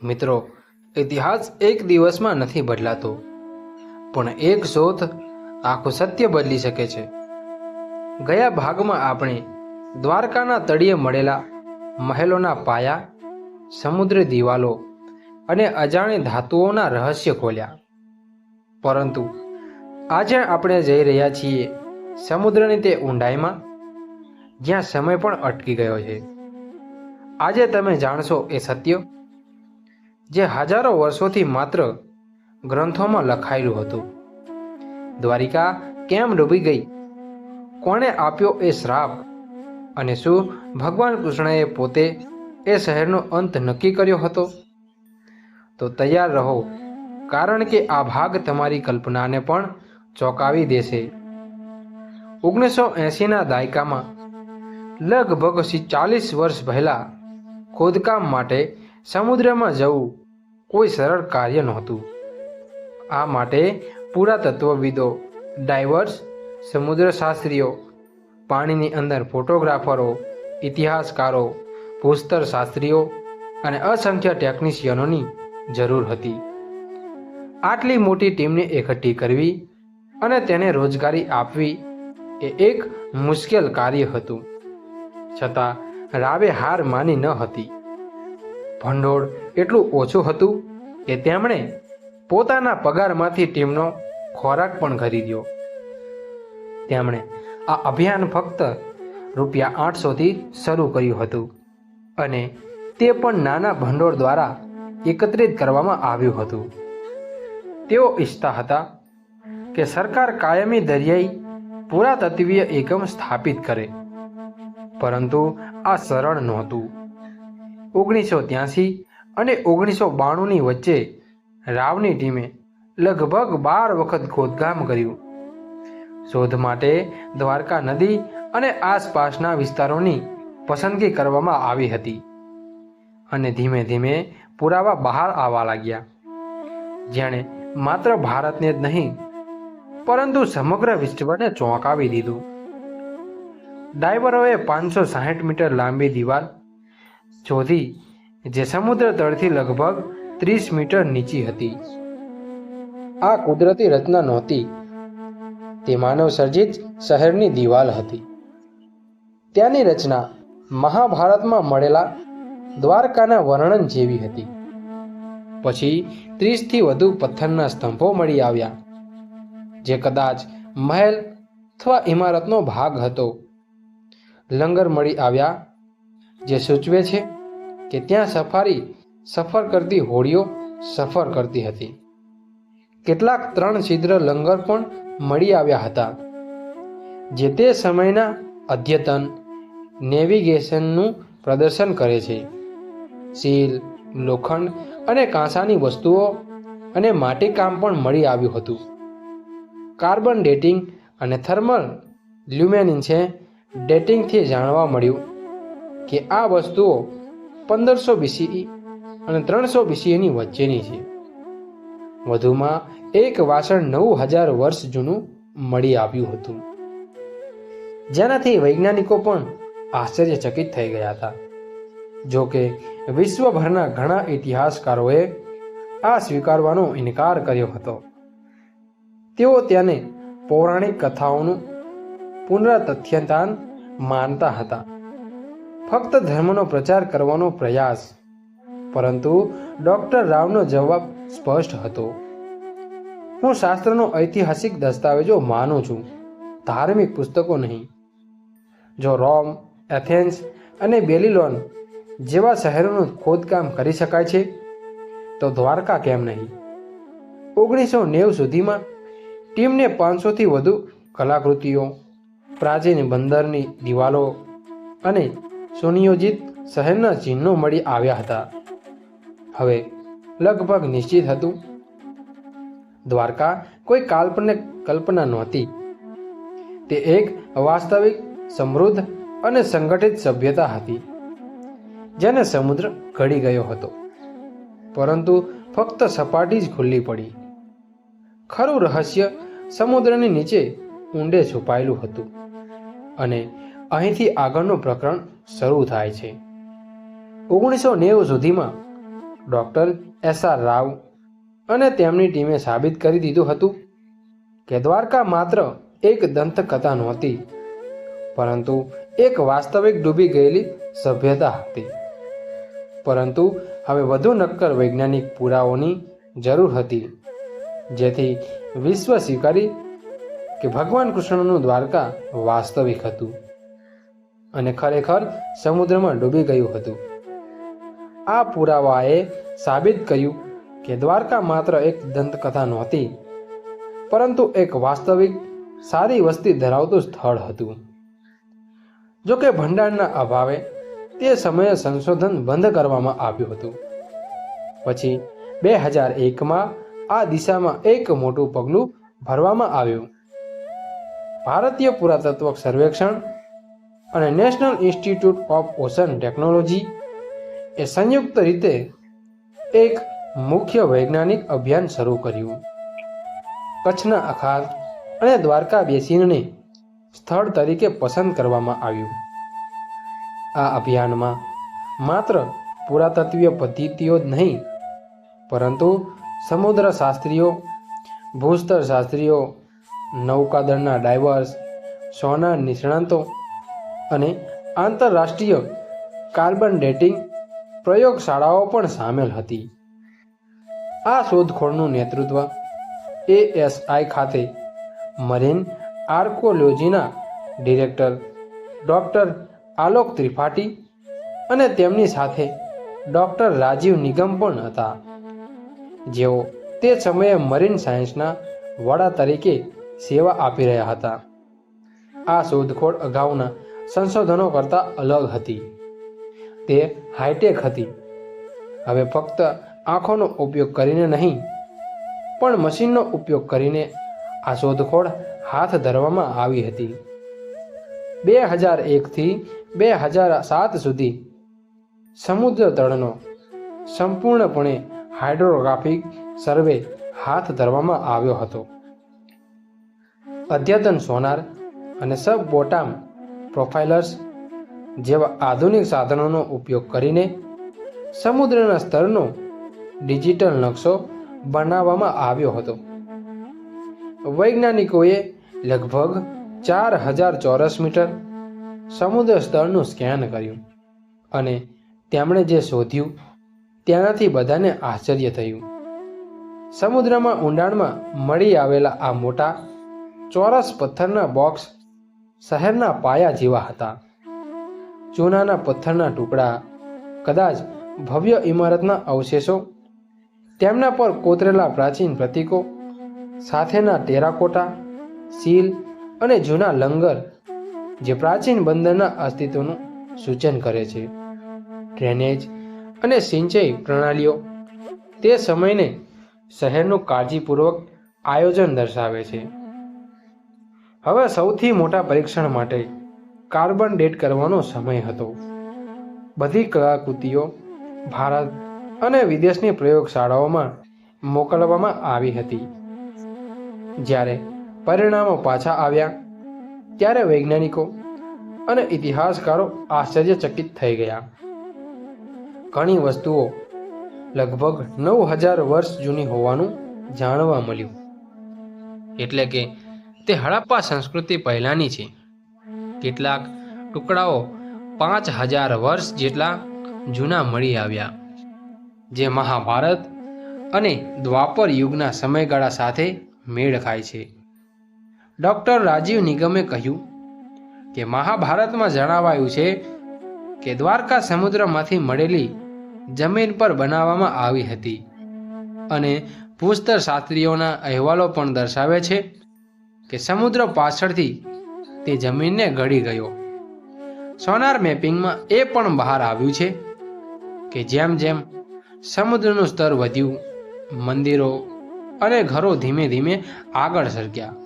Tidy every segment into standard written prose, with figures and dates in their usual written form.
મિત્રો, ઇતિહાસ એક દિવસમાં નથી બદલાતો, પણ એક શોધ આખું સત્ય બદલી શકે છે. ગયા ભાગમાં આપણે દ્વારકાના તળિયે મળેલા મહેલોના પાયા, સમુદ્રી દિવાલો અને અજાણી ધાતુઓના રહસ્ય ખોલ્યા. પરંતુ આજે આપણે જઈ રહ્યા છીએ સમુદ્રની તે ઊંડાઈમાં જ્યાં સમય પણ અટકી ગયો છે. આજે તમે જાણશો એ સત્ય જે હજારો વર્ષોથી માત્ર ગ્રંથોમાં લખાયેલું હતું. દ્વારિકા કેમ ડૂબી ગઈ, કોણે આપ્યો એ શ્રાપ, અને શું ભગવાન કૃષ્ણએ પોતે એ શહેરનો અંત નક્કી કર્યો હતો? તો તૈયાર રહો, કારણ કે આ ભાગ તમારી કલ્પનાને પણ ચોંકાવી દેશે. 1980ના દાયકામાં લગભગ 40 વર્ષ પહેલાં ખોદકામ માટે સમુદ્રમાં જવું કોઈ સરળ કાર્ય નહોતું. આ માટે પુરાતત્વવિદો, ડાઇવર્સ, સમુદ્રશાસ્ત્રીઓ, પાણીની અંદર ફોટોગ્રાફરો, ઇતિહાસકારો, ભૂસ્તરશાસ્ત્રીઓ અને અસંખ્ય ટેકનિશિયનોની જરૂર હતી. આટલી મોટી ટીમને એકઠી કરવી અને તેને રોજગારી આપવી એ એક મુશ્કેલ કાર્ય હતું. છતાં રાવે હાર માની ન હતી. ભંડોળ એટલું ઓછું હતું કે તેમણે પોતાના પગારમાંથી ટીમનો ખોરાક પણ ખરીદ્યો. તેમણે આ અભિયાન ફક્ત ₹800થી શરૂ કર્યું હતું, અને તે પણ નાના ભંડોળ દ્વારા એકત્રિત કરવામાં આવ્યું હતું. તેઓ ઈચ્છતા હતા કે સરકાર કાયમી દરિયાઈ પુરાતત્વીય એકમ સ્થાપિત કરે, પરંતુ આ સરળ નહોતું. 1983 અને 1992ની વચ્ચે રાવની ટીમે લગભગ 12 વખત ખોદકામ કર્યું. શોધ માટે દ્વારકા નદી અને આસપાસના વિસ્તારોની પસંદગી કરવામાં આવી હતી, અને ધીમે ધીમે પુરાવા બહાર આવવા લાગ્યા, જેણે માત્ર ભારતને જ નહીં પરંતુ સમગ્ર વિશ્વને ચોંકાવી દીધું. ડાઇવરોએ 560 મીટર લાંબી દિવાલ શોધી જે સમુદ્ર તળથી લગભગ 30 મીટર નીચી હતી. આ કુદરતી રચના નહોતી, તે માનવ સર્જિત શહેરની દિવાલ હતી. ત્યાંની રચના મહાભારતમાં મળેલા દ્વારકાના વર્ણન જેવી હતી. પછી 30થી વધુ પથ્થરના સ્તંભો મળી આવ્યા, જે કદાચ મહેલ અથવા ઇમારતનો ભાગ હતો. લંગર મળી આવ્યા, જે સૂચવે છે કે ત્યાં સફર કરતી હોડીઓ સફર કરતી હતી. કેટલાક 3 છિદ્ર લંગર પણ મળી આવ્યા હતા, જે તે સમયના અદ્યતન નેવિગેશનનું પ્રદર્શન કરે છે. સીલ, લોખંડ અને કાંસાની વસ્તુઓ અને માટીકામ પણ મળી આવ્યું હતું. કાર્બન ડેટિંગ અને થર્મલ લ્યુમિનેસન્સ ડેટિંગથી જાણવા મળ્યું કે આ વસ્તુઓ 1500 BCE અને 300 BCEની વચ્ચેની છે. વધુમાં એક વાસણ 9000 વર્ષ જૂનું મળી આવ્યું હતું, જેનાથી વૈજ્ઞાનિકો પણ આશ્ચર્યચકિત થઈ ગયા હતા. જો કે વિશ્વભરના ઘણા ઇતિહાસકારોએ આ સ્વીકારવાનો ઇનકાર કર્યો હતો. તેઓ તેને પૌરાણિક કથાઓનું પુનરાતથ્યતાન માનતા હતા, ફક્ત ધર્મનો પ્રચાર કરવાનો પ્રયાસ. પરંતુ ડૉક્ટર રાવનો જવાબ સ્પષ્ટ હતો: હું શાસ્ત્રનો ઐતિહાસિક દસ્તાવેજો માનું છું, ધાર્મિક પુસ્તકો નહીં. જો રોમ, એથેન્સ અને બેબીલોન જેવા શહેરોનું ખોદકામ કરી શકાય છે, તો દ્વારકા કેમ નહીં? 1990 સુધીમાં ટીમને 500થી વધુ કલાકૃતિઓ, પ્રાચીન બંદરની દિવાલો અને સુનિયોજિત શહેરના ચિહ્નો મળી આવ્યા હતા. હવે લગભગ નિશ્ચિત હતું, દ્વારકા કોઈ કાલ્પનિક કલ્પના નહોતી. તે એક વાસ્તવિક, સમૃદ્ધ અને સંગઠિત સભ્યતા હતી, જેને સમુદ્ર ઘડી ગયો હતો, પરંતુ ફક્ત સપાટી જ ખુલ્લી પડી. ખરું રહસ્ય સમુદ્રની નીચે ઊંડે છુપાયેલું હતું, અને અહીંથી આગળનું પ્રકરણ શરૂ થાય છે. 1990 સુધીમાં ડૉક્ટર એસ.આર. રાવ અને તેમની ટીમે સાબિત કરી દીધું હતું કે દ્વારકા માત્ર એક દંતકથા નહોતી, પરંતુ એક વાસ્તવિક ડૂબી ગયેલી સભ્યતા હતી. પરંતુ હવે વધુ નક્કર વૈજ્ઞાનિક પુરાવાઓની જરૂર હતી, જેથી વિશ્વ સ્વીકારી કે ભગવાન કૃષ્ણનું દ્વારકા વાસ્તવિક હતું અને ખરેખર સમુદ્રમાં ડૂબી ગયું હતું. આ પુરાવાએ સાબિત કર્યું કે દ્વારકા માત્ર એક દંતકથા નહોતી, પરંતુ એક વાસ્તવિક સારી વસ્તી ધરાવતું સ્થળ હતું. જો કે ભંડારના અભાવે તે સમયે સંશોધન બંધ કરવામાં આવ્યું હતું. પછી 2001માં આ દિશામાં એક મોટું પગલું ભરવામાં આવ્યું. ભારતીય પુરાતત્વ સર્વેક્ષણ અને National Institute of Ocean Technology એ સંયુક્ત રીતે એક મુખ્ય વૈજ્ઞાનિક અભિયાન શરૂ કર્યું. કચ્છના અખાત અને દ્વારકા બેસિનને સ્થળ તરીકે પસંદ કરવામાં આવ્યું. આ અભિયાનમાં માત્ર પુરાતત્વીય પદ્ધતિઓ જ નહીં, પરંતુ સમુદ્રશાસ્ત્રીઓ, ભૂસ્તરશાસ્ત્રીઓ, નૌકાદળના ડાઇવર્સ, સોનાર નિષ્ણાતો અને આંતરરાષ્ટ્રીય કાર્બન ડેટિંગ પ્રયોગશાળાઓ પણ સામેલ હતી. આ શોધખોળનું નેતૃત્વ ASI ખાતે મરીન આર્કોલોજીના ડિરેક્ટર ડૉક્ટર આલોક ત્રિપાઠી અને તેમની સાથે ડૉક્ટર રાજીવ નિગમ પણ હતા, જેઓ તે સમયે મરીન સાયન્સના વડા તરીકે સેવા આપી રહ્યા હતા. આ શોધખોળ અગાઉના સંશોધનો કરતાં અલગ હતી. તે હાઈટેક હતી. હવે ફક્ત આંખોનો ઉપયોગ કરીને નહીં, પણ મશીનનો ઉપયોગ કરીને આ શોધખોળ હાથ ધરવામાં આવી હતી. 2001થી 2007 સુધી સમુદ્ર તળનો સંપૂર્ણપણે હાઇડ્રોગ્રાફિક સર્વે હાથ ધરવામાં આવ્યો હતો. અદ્યતન સોનાર અને સબ બોટામ પ્રોફાઇલર્સ જેવા આધુનિક સાધનોનો ઉપયોગ કરીને સમુદ્રના સ્તરનો ડિજિટલ નકશો બનાવવામાં આવ્યો હતો. વૈજ્ઞાનિકોએ લગભગ 4000 ચોરસ મીટર સમુદ્ર સ્તરનું સ્કેન કર્યું અને તેમણે જે શોધ્યું તેનાથી બધાને આશ્ચર્ય થયું. સમુદ્રમાં ઊંડાણમાં મળી આવેલા આ મોટા ચોરસ પથ્થરના બોક્સ શહેરના પાયા જેવા હતા. ચૂનાના પથ્થરના ટુકડા, કદાચ ભવ્ય ઇમારતના અવશેષો, તેમના પર કોતરેલા પ્રાચીન પ્રતીકો સાથેના ટેરાકોટા, સીલ અને જૂના લંગર જે પ્રાચીન બંદરના અસ્તિત્વનું સૂચન કરે છે. ડ્રેનેજ અને સિંચાઈ પ્રણાલીઓ તે સમયને શહેરનું કાળજીપૂર્વક આયોજન દર્શાવે છે. હવે સૌથી મોટા પરીક્ષણ માટે કાર્બન ડેટ કરવાનો સમય હતો. બધી કલાકૃતિઓ ભારત અને વિદેશની પ્રયોગશાળાઓમાં મોકલવામાં આવી હતી. જ્યારે પરિણામો પાછા આવ્યા ત્યારે વૈજ્ઞાનિકો અને ઇતિહાસકારો આશ્ચર્યચકિત થઈ ગયા. ઘણી વસ્તુઓ લગભગ 9000 વર્ષ જૂની હોવાનું જાણવા મળ્યું. એટલે કે તે હડપ્પા સંસ્કૃતિ પહેલાંની છે. કેટલાક ટુકડાઓ 5000 વર્ષ જેટલા જૂના મળી આવ્યા, જે મહાભારત અને દ્વાપર યુગના સમયગાળા સાથે મેળ ખાય છે. ડૉક્ટર રાજીવ નિગમે કહ્યું કે મહાભારતમાં જણાવાયું છે કે દ્વારકા સમુદ્રમાંથી મળેલી જમીન પર બનાવવામાં આવી હતી અને ભૂસ્તરશાસ્ત્રીઓના અહેવાલો પણ દર્શાવે છે કે સમુદ્ર પાછળથી તે જમીનને ગળી ગયો. સોનાર મેપિંગમાં એ પણ બહાર આવ્યું છે કે જેમ જેમ સમુદ્રનું સ્તર વધ્યું, મંદિરો અને ઘરો ધીમે ધીમે આગળ સરક્યા.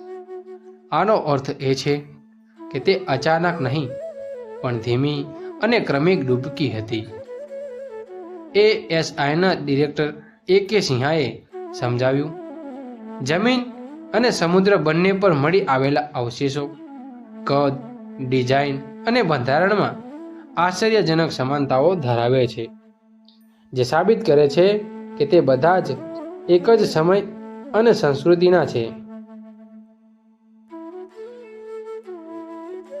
આનો અર્થ એ છે કે તે અચાનક નહીં, પણ ધીમી અને ક્રમિક ડૂબકી હતી. ASIના ડિરેક્ટર AK સિંહાએ સમજાવ્યું, જમીન અને સમુદ્ર બંને પર મળી આવેલા અવશેષો કદ, ડિઝાઇન અને બંધારણમાં આશ્ચર્યજનક સમાનતાઓ ધરાવે છે. જે સાબિત કરે છે કે તે બધા જ એક જ સમય અને સંસ્કૃતિના છે.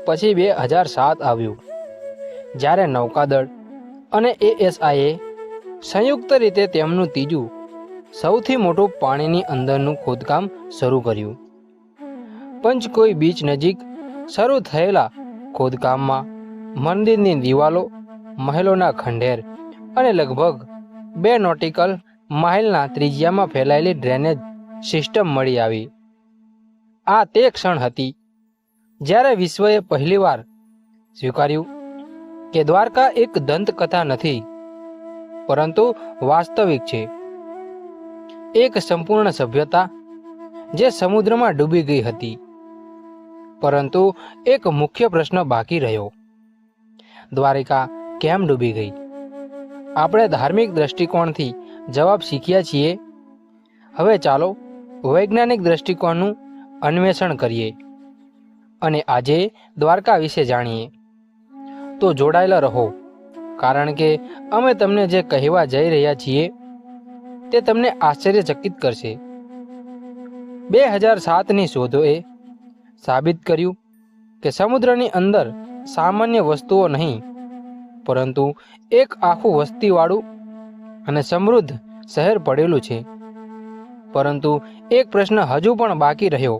પછી 2007 આવ્યું, જ્યારે નૌકાદળ અને ASIએ સંયુક્ત રીતે તેમનું ત્રીજું સૌથી મોટું પાણીની અંદરનું ખોદકામ શરૂ કર્યું. પંચકોઈ બીચ નજીક શરૂ થયેલા ખોદકામમાં મંદિરની દિવાલો, મહેલોના ખંડેર અને લગભગ 2 નોટિકલ માઇલના ત્રિજ્યામાં ફેલાયેલી ડ્રેનેજ સિસ્ટમ મળી આવી. આ તે ક્ષણ હતી જ્યારે વિશ્વએ પહેલીવાર સ્વીકાર્યું કે દ્વારકા એક દંતકથા નથી, પરંતુ વાસ્તવિક છે. એક સંપૂર્ણ સભ્યતા જે સમુદ્રમાં ડૂબી ગઈ હતી. પરંતુ એક મુખ્ય પ્રશ્ન બાકી રહ્યો: દ્વારિકા કેમ ડૂબી ગઈ? આપણે ધાર્મિક દ્રષ્ટિકોણથી જવાબ શીખ્યા છીએ. હવે ચાલો વૈજ્ઞાનિક દ્રષ્ટિકોણનું અન્વેષણ કરીએ અને આજે દ્વારકા વિશે જાણીએ. તો જોડાયેલા રહો, કારણ કે અમે તમને જે કહેવા જઈ રહ્યા છીએ તે તમને આશ્ચર્યચકિત કરશે. 2007ની શોધોએ સાબિત કર્યું કે સમુદ્રની અંદર સામાન્ય વસ્તુઓ નહીં, પરંતુ એક આખું વસ્તીવાળું અને સમૃદ્ધ શહેર પડેલું છે. પરંતુ એક પ્રશ્ન હજુ પણ બાકી રહ્યો: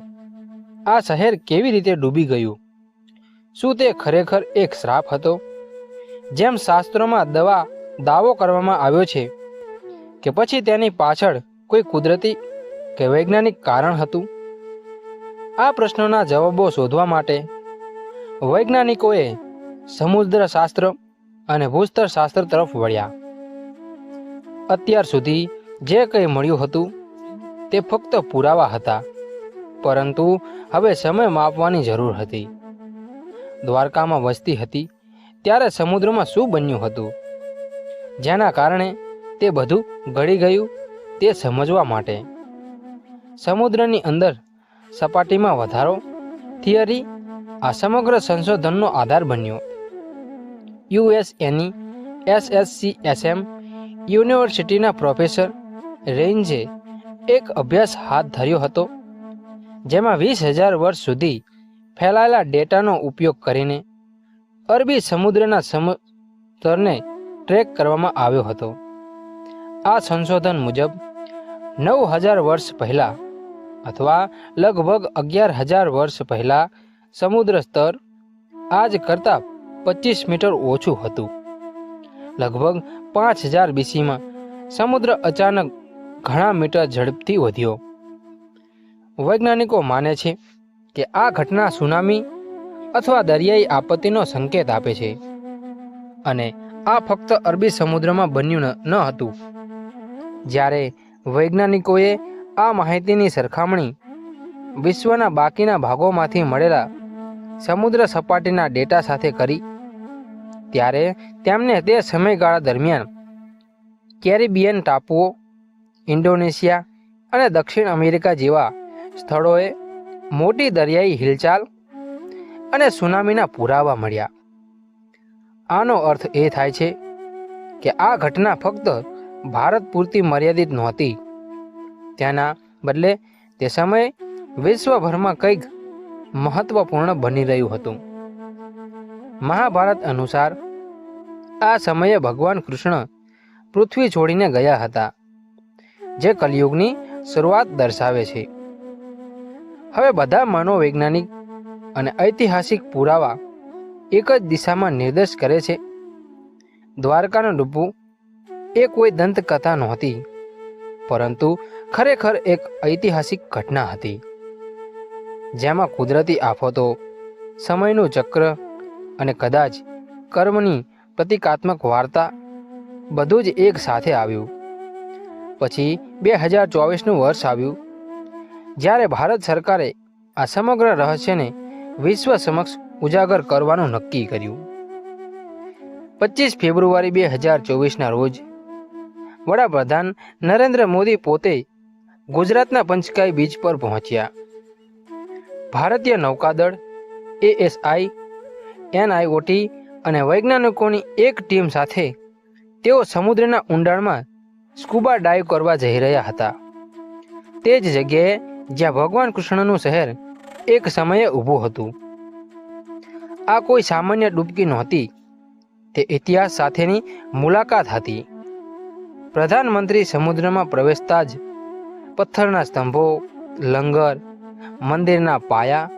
આ શહેર કેવી રીતે ડૂબી ગયું? શું તે ખરેખર એક શ્રાપ હતો, જેમ શાસ્ત્રોમાં દાવો કરવામાં આવ્યો છે, કે પછી તેની પાછળ કોઈ કુદરતી કે વૈજ્ઞાનિક કારણ હતું? આ પ્રશ્નોના જવાબો શોધવા માટે વૈજ્ઞાનિકોએ સમુદ્રશાસ્ત્ર અને ભૂસ્તરશાસ્ત્ર તરફ વળ્યા. અત્યાર સુધી જે કંઈ મળ્યું હતું તે ફક્ત પુરાવા હતા, પરંતુ હવે સમય માપવાની જરૂર હતી. દ્વારકામાં વસ્તી હતી ત્યારે સમુદ્રમાં શું બન્યું હતું, જેના કારણે તે બધું ગળી ગયું, તે સમજવા માટે સમુદ્રની અંદર સપાટીમાં વધારો થિયરી આ સમગ્ર સંશોધનનો આધાર બન્યો. USAની SSCSM યુનિવર્સિટીના પ્રોફેસર રેન્જે એક અભ્યાસ હાથ ધર્યો હતો, જેમાં 20,000 વર્ષ સુધી ફેલાયેલા ડેટાનો ઉપયોગ કરીને અરબી સમુદ્રના સ્તરને ટ્રેક કરવામાં આવ્યો હતો. આ સંશોધન મુજબ 9,000 વર્ષ પહેલાં અથવા લગભગ 11,000 વર્ષ પહેલાં સમુદ્ર સ્તર આજ કરતાં 25 મીટર ઓછું હતું. લગભગ 5,000 BCમાં સમુદ્ર અચાનક ઘણા મીટર ઝડપથી વધ્યો. વૈજ્ઞાનિકો માને છે કે આ ઘટના સુનામી અથવા દરિયાઈ આપત્તિનો સંકેત આપે છે, અને આ ફક્ત અરબી સમુદ્રમાં બન્યું ન હતું. જ્યારે વૈજ્ઞાનિકોએ આ માહિતીની સરખામણી વિશ્વના બાકીના ભાગોમાંથી મળેલા સમુદ્ર સપાટીના ડેટા સાથે કરી, ત્યારે તેમને તે સમયગાળા દરમિયાન કેરેબિયન ટાપુઓ, ઇન્ડોનેશિયા અને દક્ષિણ અમેરિકા જેવા સ્થળોએ મોટી દરિયાઈ હિલચાલ અને સુનામીના પુરાવા મળ્યા. આનો અર્થ એ થાય છે કે આ ઘટના ફક્ત ભારત પૂરતી મર્યાદિત નહોતી. તેના બદલે તે સમયે વિશ્વભરમાં કંઈક મહત્વપૂર્ણ બની રહ્યું હતું. મહાભારત અનુસાર આ સમયે ભગવાન કૃષ્ણ પૃથ્વી છોડીને ગયા હતા, જે કલિયુગની શરૂઆત દર્શાવે છે. હવે બધા મનોવૈજ્ઞાનિક અને ઐતિહાસિક પુરાવા એક જ દિશામાં નિર્દેશ કરે છે: દ્વારકાનું ડૂબવું એ કોઈ દંતકથા નહોતી, પરંતુ ખરેખર એક ઐતિહાસિક ઘટના હતી, જેમાં કુદરતી આફતો, સમયનું ચક્ર અને કદાચ કર્મની પ્રતિકાત્મક વાર્તા બધું જ એક સાથે આવ્યું. પછી 2024નું વર્ષ આવ્યું, જ્યારે ભારત સરકારે આ સમગ્ર રહસ્યને વિશ્વ સમક્ષ ઉજાગર કરવાનું નક્કી કર્યું. 25 ફેબ્રુઆરી 2024ના રોજ વડાપ્રધાન નરેન્દ્ર મોદી પોતે ગુજરાતના પંચકાઈ બીચ પર પહોંચ્યા. ભારતીય નૌકાદળ, ASI, NIOT અને વૈજ્ઞાનિકોની એક ટીમ સાથે તેઓ સમુદ્રના ઊંડાણમાં સ્કૂબા ડાઇવ કરવા જઈ રહ્યા હતા. તે જ જગ્યાએ જ્યાં ભગવાન કૃષ્ણનું શહેર એક સમયે ઊભું હતું. આ કોઈ સામાન્ય ડૂબકી નહોતી, તે ઇતિહાસ સાથેની મુલાકાત હતી. પ્રધાનમંત્રી સમુદ્રમાં પ્રવેશતા જ પથ્થરના સ્તંભો, લંગર, મંદિરના પાયા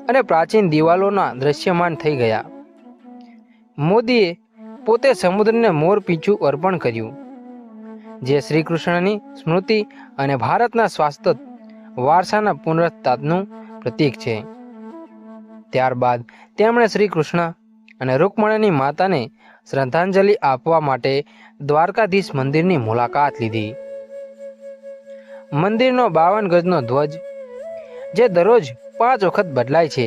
અને પ્રાચીન દિવાલોના દ્રશ્યમાન થઈ ગયા. મોદીએ પોતે સમુદ્રને મોરપીંછું અર્પણ કર્યું, જે શ્રી કૃષ્ણની સ્મૃતિ અને ભારતના શાશ્વત વારસાના પુનરુત્થાનનું પ્રતીક છે. ત્યારબાદ તેમણે શ્રી કૃષ્ણ અને રૂકમણીની માતાને શ્રદ્ધાંજલિ આપવા માટે દ્વારકાધીશ મંદિરની મુલાકાત લીધી. મંદિરનો 52 ગજનો ધ્વજ, જે દરરોજ 5 વખત બદલાય છે,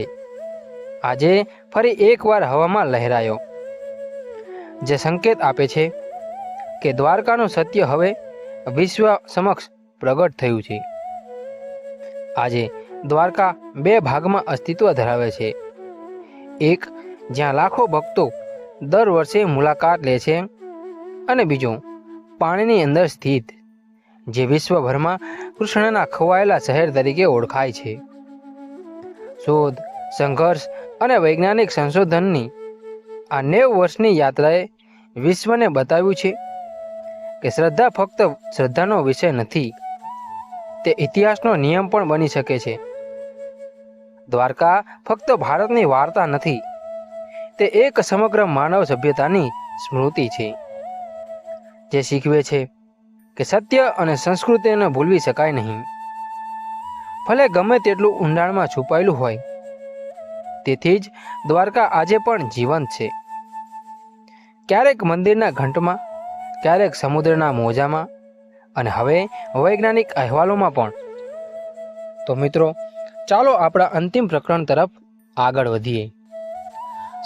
આજે ફરી એકવાર હવામાં લહેરાયો, જે સંકેત આપે છે કે દ્વારકાનું સત્ય હવે વિશ્વ સમક્ષ પ્રગટ થયું છે. આજે દ્વારકા 2 ભાગમાં અસ્તિત્વ ધરાવે છે. એક જ્યાં લાખો ભક્તો દર વર્ષે મુલાકાત લે છે, અને બીજો પાણીની અંદર સ્થિત, જે વિશ્વભરમાં કૃષ્ણના ખોવાયેલા શહેર તરીકે ઓળખાય છે. શોધ, સંઘર્ષ અને વૈજ્ઞાનિક સંશોધનની આ 90 વર્ષની યાત્રાએ વિશ્વને બતાવ્યું છે કે શ્રદ્ધા ફક્ત શ્રદ્ધાનો વિષય નથી, તે ઇતિહાસનો નિયમ પણ બની શકે છે. દ્વારકા ફક્ત ભારતની વાર્તા નથી, તે એક સમગ્ર માનવ સભ્યતાની સ્મૃતિ છે, જે શીખવે છે કે સત્ય અને સંસ્કૃતિને ભૂલવી શકાય નહીં, ભલે ગમે તેટલું ઊંડાણમાં છુપાયેલું હોય. તેથી જ દ્વારકા આજે પણ જીવંત છે, ક્યારેક મંદિરના ઘંટમાં, ક્યારેક સમુદ્રના મોજામાં, અને હવે વૈજ્ઞાનિક અહેવાલોમાં પણ. તો મિત્રો, ચાલો આપણા અંતિમ પ્રકરણ તરફ આગળ વધીએ.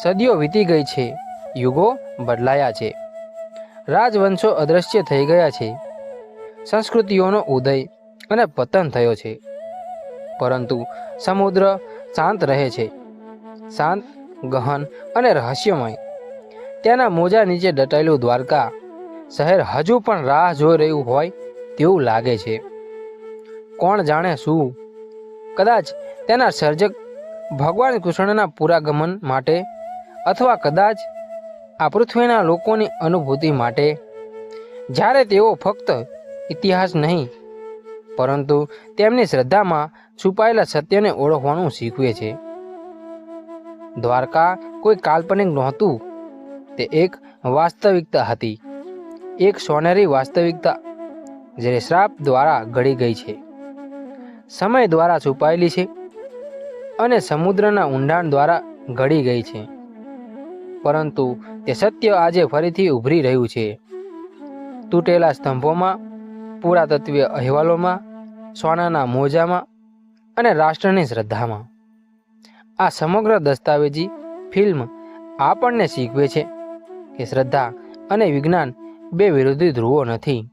સદીઓ વીતી ગઈ છે, યુગો બદલાયા છે, રાજવંશો અદૃશ્ય થઈ ગયા છે, સંસ્કૃતિઓનો ઉદય અને પતન થયો છે, પરંતુ સમુદ્ર શાંત રહે છે, શાંત, ગહન અને રહસ્યમય. ત્યાંના મોજા નીચે દટાયેલું દ્વારકા શહેર હજુ પણ રાહ જોઈ રહ્યું હોય તેવું લાગે છે. કોણ જાણે શું? કદાચ તેના સર્જક ભગવાન કૃષ્ણના પુરાગમન માટે, અથવા કદાચ આ પૃથ્વીના લોકોની અનુભૂતિ માટે, જ્યારે તેઓ ફક્ત ઇતિહાસ નહીં પરંતુ તેમની શ્રદ્ધામાં છુપાયેલા સત્યને ઓળખવાનું શીખવે છે. દ્વારકા કોઈ કાલ્પનિક નહોતું, તે એક વાસ્તવિકતા હતી, એક સોનેરી વાસ્તવિકતા જે શ્રાપ દ્વારા ઘડી ગઈ છે, સમય દ્વારા છુપાયેલી છે અને સમુદ્રના ઊંડાણ દ્વારા ઘડી ગઈ છે. પરંતુ તે સત્ય આજે ફરીથી ઉભરી રહ્યું છે, તૂટેલા સ્તંભોમાં, પુરાતત્વીય અહેવાલોમાં, સોનાના મોજામાં અને રાષ્ટ્રની શ્રદ્ધામાં. આ સમગ્ર દસ્તાવેજી ફિલ્મ આપણને શીખવે છે કે શ્રદ્ધા અને વિજ્ઞાન 2 વિરોધી ધ્રુવો નથી,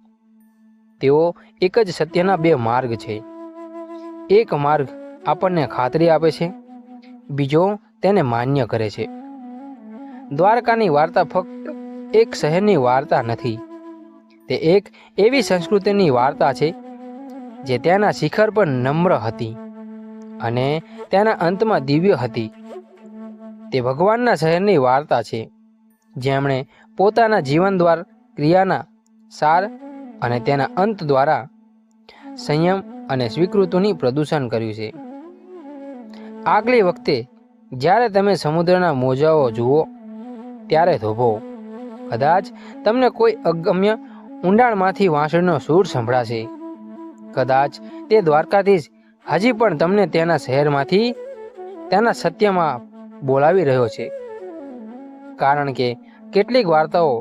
તેઓ એક જ સત્યના 2 માર્ગ છે. એક માર્ગ આપણને ખાતરી આપે છે, બીજો તેને માન્ય કરે છે. દ્વારકાની વાર્તા ફક્ત એક શહેરની વાર્તા નથી, તે એક એવી સંસ્કૃતિની વાર્તા છે જે તેના શિખર પર નમ્ર હતી અને તેના અંતમાં દિવ્ય હતી. તે ભગવાનના શહેરની વાર્તા છે, જેમણે પોતાના જીવન દ્વારા ક્રિયાના સાર અને તેના અંત દ્વારા સંયમ અને સ્વીકૃતિનું પ્રદૂષણ કર્યું છે. આગલી વખતે જ્યારે તમે સમુદ્રના મોજાઓ જુઓ ત્યારે થોભો. કદાચ તમને કોઈ અગમ્ય ઊંડાણમાંથી વાંસળીનો સૂર સંભળાશે. કદાચ તે દ્વારકાધીશ હજી પણ તમને તેના શહેરમાંથી તેના સત્યમાં બોલાવી રહ્યો છે, કારણ કે કેટલીક વાર્તાઓ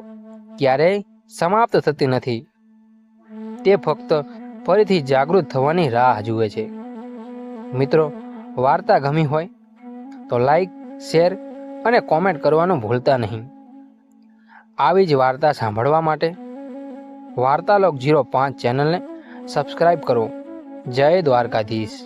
ક્યારેય સમાપ્ત થતી નથી, તે ફક્ત ફરીથી જાગૃત થવાની રાહ જુએ છે. મિત્રો, વાર્તા ગમી હોય તો લાઈક, શેર અને કોમેન્ટ કરવાનું ભૂલતા નહીં. આવી જ વાર્તા સાંભળવા માટે વાર્તાલોક 05 ચેનલને સબસ્ક્રાઈબ કરો. જય દ્વારકાધીશ.